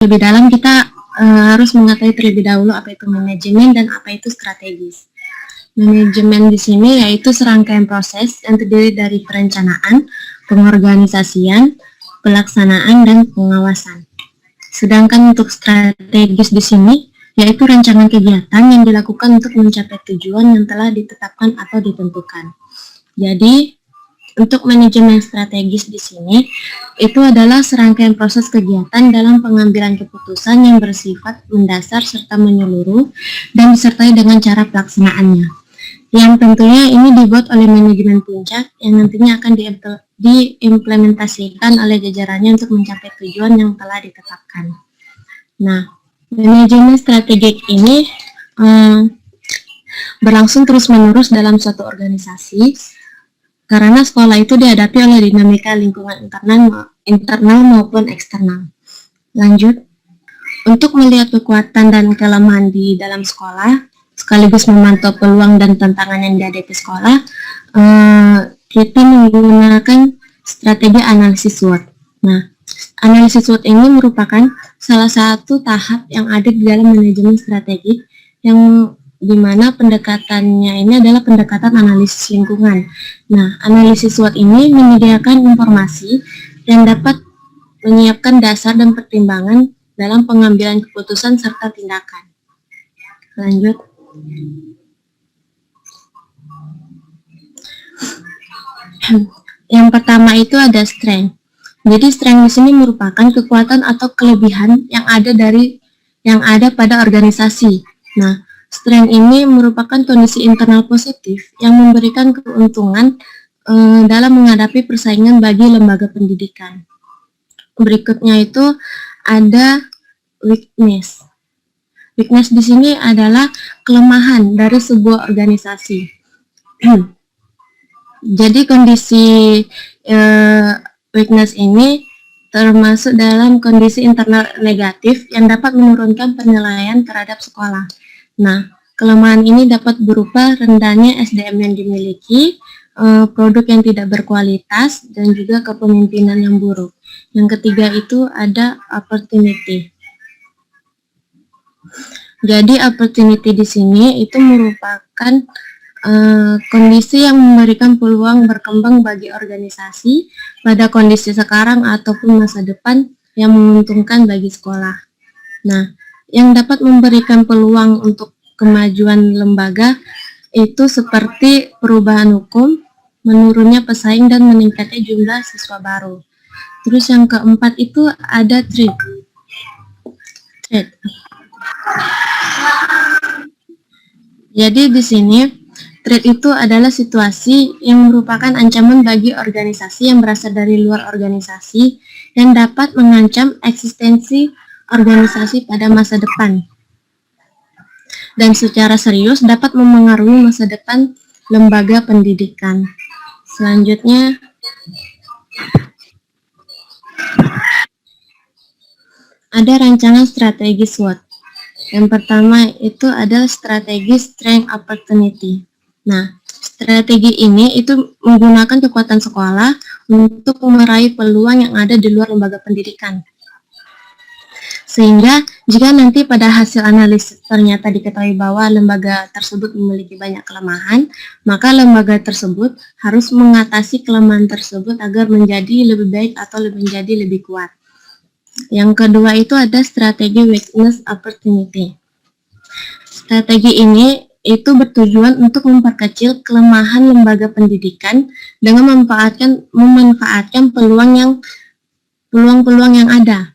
lebih dalam kita harus mengetahui terlebih dahulu apa itu manajemen dan apa itu strategis. Manajemen di sini yaitu serangkaian proses yang terdiri dari perencanaan, pengorganisasian, pelaksanaan, dan pengawasan. Sedangkan untuk strategis di sini yaitu rancangan kegiatan yang dilakukan untuk mencapai tujuan yang telah ditetapkan atau ditentukan. Jadi, untuk manajemen strategis di sini itu adalah serangkaian proses kegiatan dalam pengambilan keputusan yang bersifat mendasar serta menyeluruh dan disertai dengan cara pelaksanaannya. Yang tentunya ini dibuat oleh manajemen puncak yang nantinya akan diimplementasikan oleh jajarannya untuk mencapai tujuan yang telah ditetapkan. Nah, manajemen strategik ini berlangsung terus-menerus dalam suatu organisasi karena sekolah itu dihadapi oleh dinamika lingkungan internal maupun eksternal. Lanjut, untuk melihat kekuatan dan kelemahan di dalam sekolah, sekaligus memantau peluang dan tantangan yang dihadapi sekolah, kita menggunakan strategi analisis SWOT. Nah, analisis SWOT ini merupakan salah satu tahap yang ada di dalam manajemen strategik yang dimana pendekatannya ini adalah pendekatan analisis lingkungan. Nah, analisis SWOT ini menyediakan informasi yang dapat menyiapkan dasar dan pertimbangan dalam pengambilan keputusan serta tindakan. Lanjut. Yang pertama itu ada strength. Jadi strength di sini merupakan kekuatan atau kelebihan yang ada pada organisasi. Nah, strength ini merupakan kondisi internal positif yang memberikan keuntungan dalam menghadapi persaingan bagi lembaga pendidikan. Berikutnya itu ada weakness. Weakness di sini adalah kelemahan dari sebuah organisasi. Jadi kondisi weakness ini termasuk dalam kondisi internal negatif yang dapat menurunkan penilaian terhadap sekolah. Nah, kelemahan ini dapat berupa rendahnya SDM yang dimiliki, produk yang tidak berkualitas, dan juga kepemimpinan yang buruk. Yang ketiga itu ada opportunity. Jadi opportunity di sini itu merupakan kondisi yang memberikan peluang berkembang bagi organisasi pada kondisi sekarang ataupun masa depan yang menguntungkan bagi sekolah. Nah, yang dapat memberikan peluang untuk kemajuan lembaga itu seperti perubahan hukum, menurunnya pesaing, dan meningkatnya jumlah siswa baru. Terus yang keempat itu ada threat. Jadi di sini threat itu adalah situasi yang merupakan ancaman bagi organisasi yang berasal dari luar organisasi yang dapat mengancam eksistensi organisasi pada masa depan dan secara serius dapat memengaruhi masa depan lembaga pendidikan. Selanjutnya ada rancangan strategi SWOT. Yang pertama itu adalah strategi strength opportunity. Nah, strategi ini itu menggunakan kekuatan sekolah untuk meraih peluang yang ada di luar lembaga pendidikan. Sehingga jika nanti pada hasil analisis ternyata diketahui bahwa lembaga tersebut memiliki banyak kelemahan, maka lembaga tersebut harus mengatasi kelemahan tersebut agar menjadi lebih baik atau menjadi lebih kuat. Yang kedua itu ada strategi weakness opportunity. Strategi ini itu bertujuan untuk memperkecil kelemahan lembaga pendidikan dengan memanfaatkan peluang-peluang yang ada.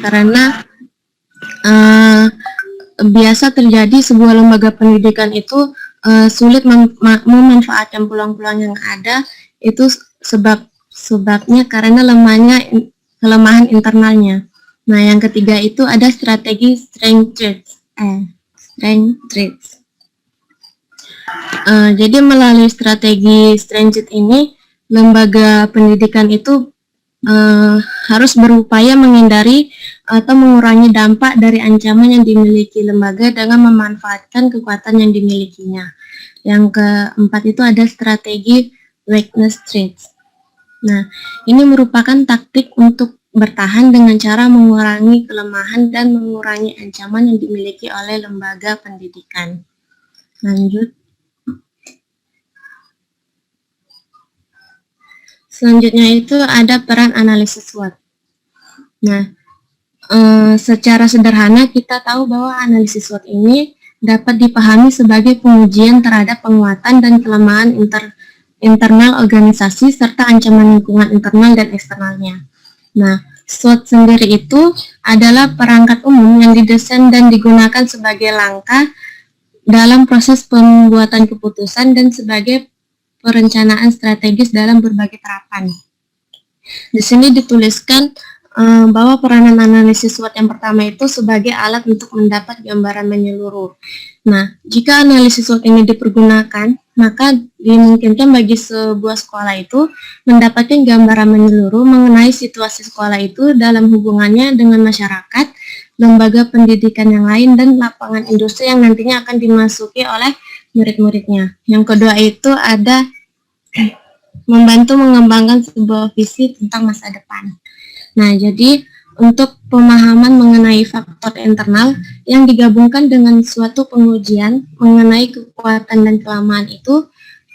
Karena biasa terjadi sebuah lembaga pendidikan itu sulit memanfaatkan peluang-peluang yang ada, itu sebabnya karena kelemahan internalnya. Nah, yang ketiga itu ada strategi strength traits. Jadi melalui strategi strength ini, lembaga pendidikan itu harus berupaya menghindari atau mengurangi dampak dari ancaman yang dimiliki lembaga dengan memanfaatkan kekuatan yang dimilikinya. Yang keempat itu ada strategi weakness traits. Nah, ini merupakan taktik untuk bertahan dengan cara mengurangi kelemahan dan mengurangi ancaman yang dimiliki oleh lembaga pendidikan. Lanjut. Selanjutnya itu ada peran analisis SWOT. Nah, secara sederhana kita tahu bahwa analisis SWOT ini dapat dipahami sebagai pengujian terhadap penguatan dan kelemahan internal organisasi serta ancaman lingkungan internal dan eksternalnya. Nah, SWOT sendiri itu adalah perangkat umum yang didesain dan digunakan sebagai langkah dalam proses pembuatan keputusan dan sebagai perencanaan strategis dalam berbagai terapan. Di sini dituliskan bahwa peranan analisis SWOT yang pertama itu sebagai alat untuk mendapat gambaran menyeluruh. Nah, jika analisis SWOT ini dipergunakan, maka dimungkinkan bagi sebuah sekolah itu mendapatkan gambaran menyeluruh mengenai situasi sekolah itu dalam hubungannya dengan masyarakat, lembaga pendidikan yang lain, dan lapangan industri yang nantinya akan dimasuki oleh murid-muridnya. Yang kedua itu ada membantu mengembangkan sebuah visi tentang masa depan. Nah, jadi untuk pemahaman mengenai faktor internal yang digabungkan dengan suatu pengujian mengenai kekuatan dan kelemahan itu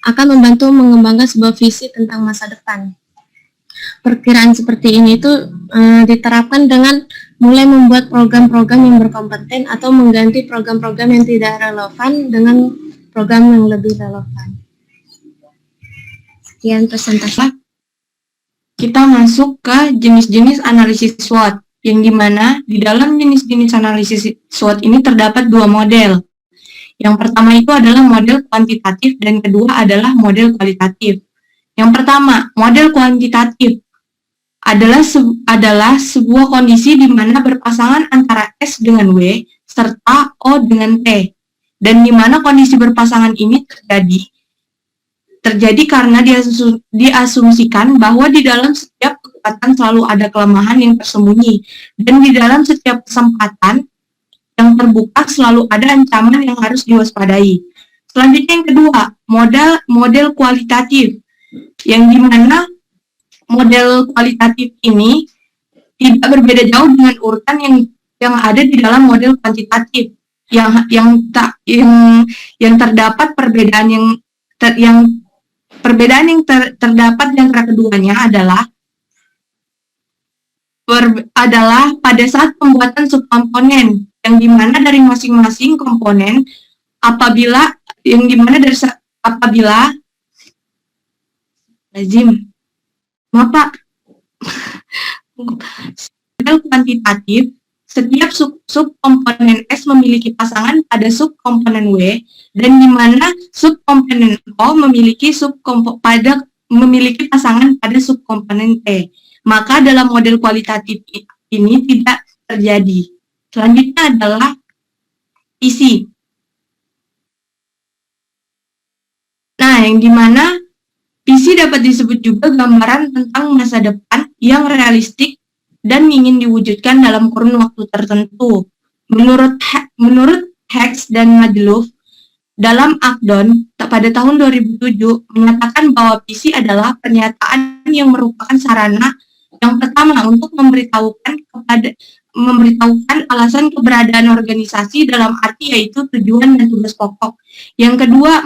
akan membantu mengembangkan sebuah visi tentang masa depan. Perkiraan seperti ini itu diterapkan dengan mulai membuat program-program yang berkompeten atau mengganti program-program yang tidak relevan dengan program yang lebih relevan. Sekian presentasi. Kita masuk ke jenis-jenis analisis SWOT, yang dimana di dalam jenis-jenis analisis SWOT ini terdapat dua model. Yang pertama itu adalah model kuantitatif dan kedua adalah model kualitatif. Yang pertama, model kuantitatif adalah sebuah kondisi di mana berpasangan antara S dengan W serta O dengan T, dan di mana kondisi berpasangan ini terjadi karena diasumsikan bahwa di dalam setiap kekuatan selalu ada kelemahan yang tersembunyi, dan di dalam setiap kesempatan yang terbuka selalu ada ancaman yang harus diwaspadai. Selanjutnya yang kedua, model kualitatif, yang dimana model kualitatif ini tidak berbeda jauh dengan urutan yang ada di dalam model kuantitatif, yang terdapat perbedaan yang terdapat di antara keduanya adalah pada saat pembuatan subkomponen, yang dimana dari masing-masing komponen model kuantitatif, setiap subkomponen S memiliki pasangan pada subkomponen W, dan di mana subkomponen O memiliki pasangan pada subkomponen T. Maka dalam model kualitatif ini tidak terjadi. Selanjutnya adalah visi. Nah, yang dimana visi dapat disebut juga gambaran tentang masa depan yang realistik dan ingin diwujudkan dalam kurun waktu tertentu. Menurut Hicks dan Majdlouf, dalam Akdon pada tahun 2007 menyatakan bahwa visi adalah pernyataan yang merupakan sarana yang pertama untuk memberitahukan alasan keberadaan organisasi dalam arti yaitu tujuan dan tugas pokok. Yang kedua,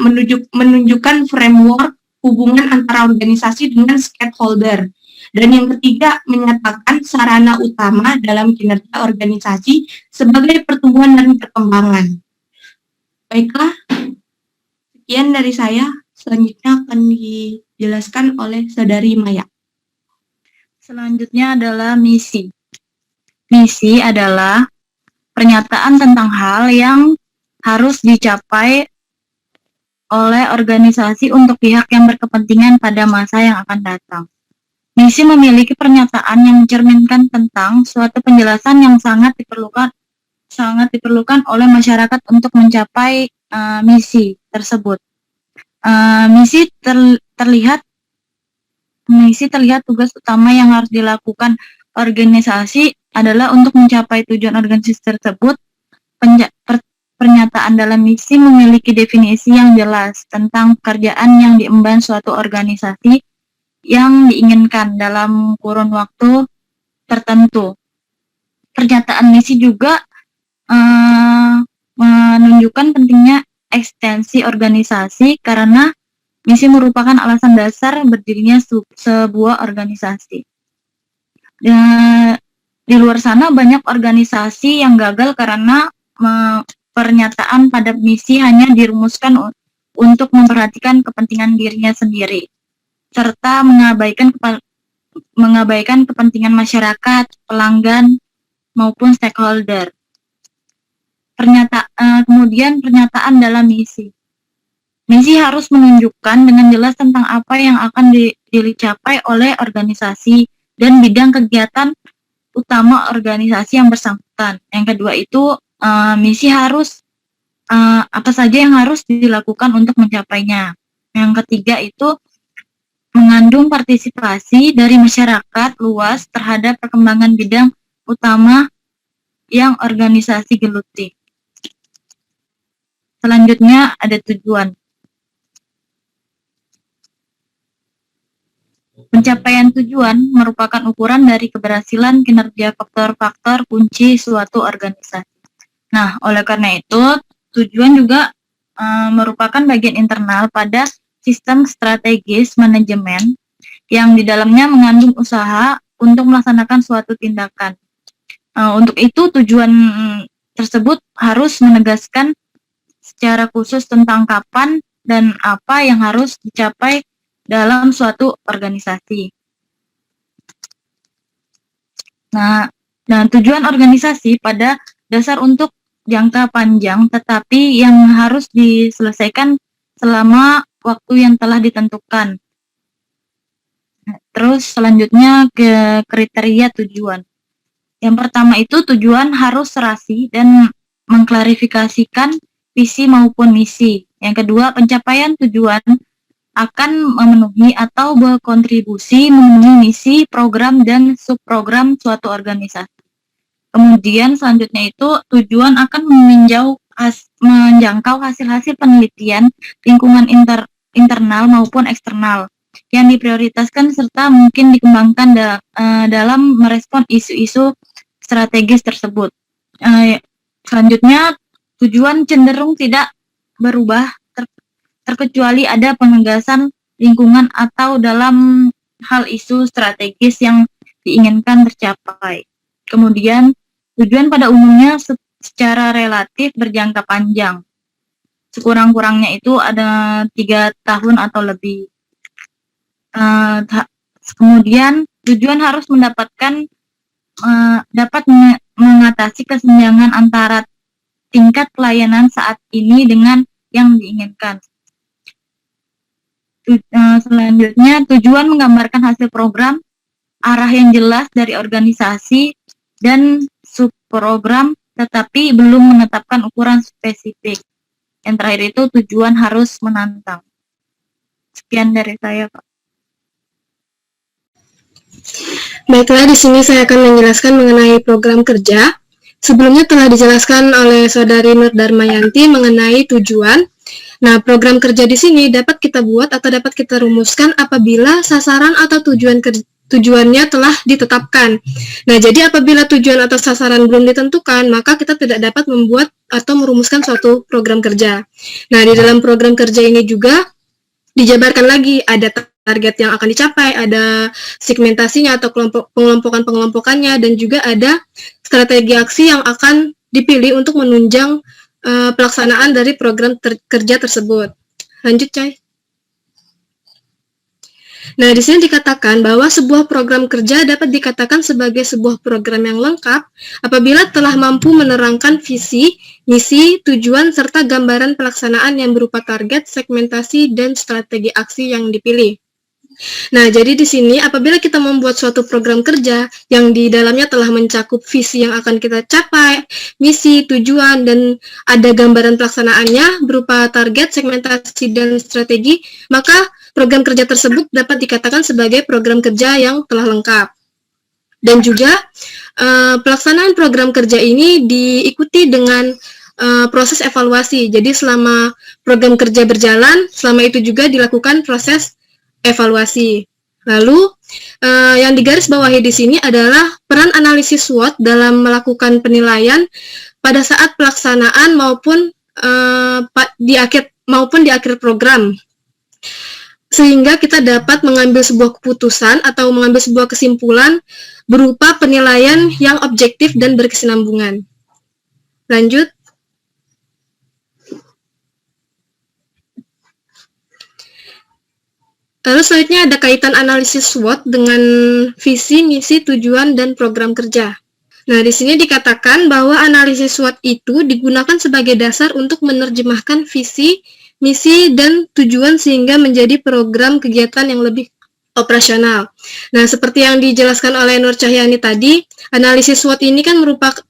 menunjukkan framework hubungan antara organisasi dengan stakeholder. Dan yang ketiga, menyatakan sarana utama dalam kinerja organisasi sebagai pertumbuhan dan perkembangan. Baiklah, sekian dari saya. Selanjutnya akan dijelaskan oleh Saudari Maya. Selanjutnya adalah misi. Misi adalah pernyataan tentang hal yang harus dicapai oleh organisasi untuk pihak yang berkepentingan pada masa yang akan datang. Misi memiliki pernyataan yang mencerminkan tentang suatu penjelasan yang sangat diperlukan oleh masyarakat untuk mencapai misi tersebut. Misi terlihat tugas utama yang harus dilakukan organisasi adalah untuk mencapai tujuan organisasi tersebut. Pernyataan dalam misi memiliki definisi yang jelas tentang pekerjaan yang diemban suatu organisasi yang diinginkan dalam kurun waktu tertentu. Pernyataan misi juga menunjukkan pentingnya ekstensi organisasi karena misi merupakan alasan dasar berdirinya sebuah organisasi. Di luar sana banyak organisasi yang gagal karena pernyataan pada misi hanya dirumuskan untuk memperhatikan kepentingan dirinya sendiri, serta mengabaikan kepentingan masyarakat, pelanggan, maupun stakeholder. Kemudian pernyataan dalam misi. Misi harus menunjukkan dengan jelas tentang apa yang akan dicapai oleh organisasi dan bidang kegiatan utama organisasi yang bersangkutan. Yang kedua itu misi harus apa saja yang harus dilakukan untuk mencapainya. Yang ketiga itu mengandung partisipasi dari masyarakat luas terhadap perkembangan bidang utama yang organisasi geluti. Selanjutnya ada tujuan. Pencapaian tujuan merupakan ukuran dari keberhasilan kinerja faktor-faktor kunci suatu organisasi. Nah, oleh karena itu, tujuan juga merupakan bagian internal pada sistem strategis manajemen yang di dalamnya mengandung usaha untuk melaksanakan suatu tindakan. Untuk itu, tujuan tersebut harus menegaskan secara khusus tentang kapan dan apa yang harus dicapai dalam suatu organisasi. Nah, tujuan organisasi pada dasar untuk jangka panjang, tetapi yang harus diselesaikan selama waktu yang telah ditentukan. Terus selanjutnya ke kriteria tujuan. Yang pertama itu tujuan harus serasi dan mengklarifikasikan visi maupun misi. Yang kedua, pencapaian tujuan akan memenuhi atau berkontribusi memenuhi misi, program, dan subprogram suatu organisasi. Kemudian selanjutnya itu tujuan akan menjangkau hasil-hasil penelitian lingkungan internal maupun eksternal yang diprioritaskan serta mungkin dikembangkan dalam merespon isu-isu strategis tersebut. Selanjutnya tujuan cenderung tidak berubah terkecuali ada penegasan lingkungan atau dalam hal isu strategis yang diinginkan tercapai. Kemudian, tujuan pada umumnya secara relatif berjangka panjang. Sekurang-kurangnya itu ada 3 tahun atau lebih. Kemudian, tujuan harus dapat mengatasi kesenjangan antara tingkat pelayanan saat ini dengan yang diinginkan. Selanjutnya, tujuan menggambarkan hasil program, arah yang jelas dari organisasi, dan subprogram, tetapi belum menetapkan ukuran spesifik. Yang terakhir itu tujuan harus menantang. Sekian dari saya, Pak. Baiklah, di sini saya akan menjelaskan mengenai program kerja. Sebelumnya telah dijelaskan oleh Saudari Nur Darmayanti mengenai tujuan. Nah, program kerja di sini dapat kita buat atau dapat kita rumuskan apabila sasaran atau tujuannya telah ditetapkan. Nah, jadi apabila tujuan atau sasaran belum ditentukan, maka kita tidak dapat membuat atau merumuskan suatu program kerja. Nah, di dalam program kerja ini juga dijabarkan lagi, ada target yang akan dicapai, ada segmentasinya atau pengelompokannya, dan juga ada strategi aksi yang akan dipilih untuk menunjang pelaksanaan dari program kerja tersebut. Lanjut, Cai. Nah, di sini dikatakan bahwa sebuah program kerja dapat dikatakan sebagai sebuah program yang lengkap apabila telah mampu menerangkan visi, misi, tujuan, serta gambaran pelaksanaan yang berupa target, segmentasi, dan strategi aksi yang dipilih. Nah, jadi di sini apabila kita membuat suatu program kerja yang di dalamnya telah mencakup visi yang akan kita capai, misi, tujuan, dan ada gambaran pelaksanaannya berupa target, segmentasi, dan strategi, maka program kerja tersebut dapat dikatakan sebagai program kerja yang telah lengkap. Dan juga pelaksanaan program kerja ini diikuti dengan proses evaluasi. Jadi selama program kerja berjalan, selama itu juga dilakukan proses evaluasi. Lalu yang digaris bawahi di sini adalah peran analisis SWOT dalam melakukan penilaian pada saat pelaksanaan maupun di akhir program, sehingga kita dapat mengambil sebuah keputusan atau mengambil sebuah kesimpulan berupa penilaian yang objektif dan berkesinambungan. Lanjut. Lalu selanjutnya ada kaitan analisis SWOT dengan visi, misi, tujuan, dan program kerja. Nah, di sini dikatakan bahwa analisis SWOT itu digunakan sebagai dasar untuk menerjemahkan visi, misi, dan tujuan sehingga menjadi program kegiatan yang lebih operasional. Nah, seperti yang dijelaskan oleh Nur Cahyani tadi, analisis SWOT ini kan merupakan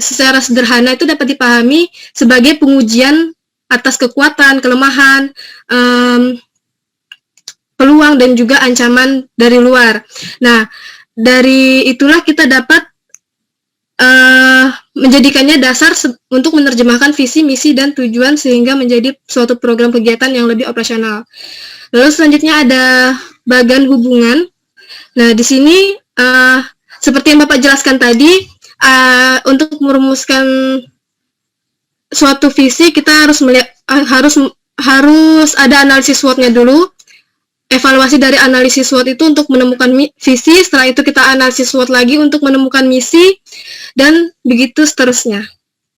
secara sederhana itu dapat dipahami sebagai pengujian atas kekuatan, kelemahan, peluang, dan juga ancaman dari luar. Nah, dari itulah kita dapat menjadikannya dasar untuk menerjemahkan visi, misi, dan tujuan sehingga menjadi suatu program kegiatan yang lebih operasional. Lalu selanjutnya ada bagan hubungan. Nah, di sini seperti yang Bapak jelaskan tadi, untuk merumuskan suatu visi kita harus melihat harus ada analisis SWOT-nya dulu. Evaluasi dari analisis SWOT itu untuk menemukan visi, setelah itu kita analisis SWOT lagi untuk menemukan misi, dan begitu seterusnya.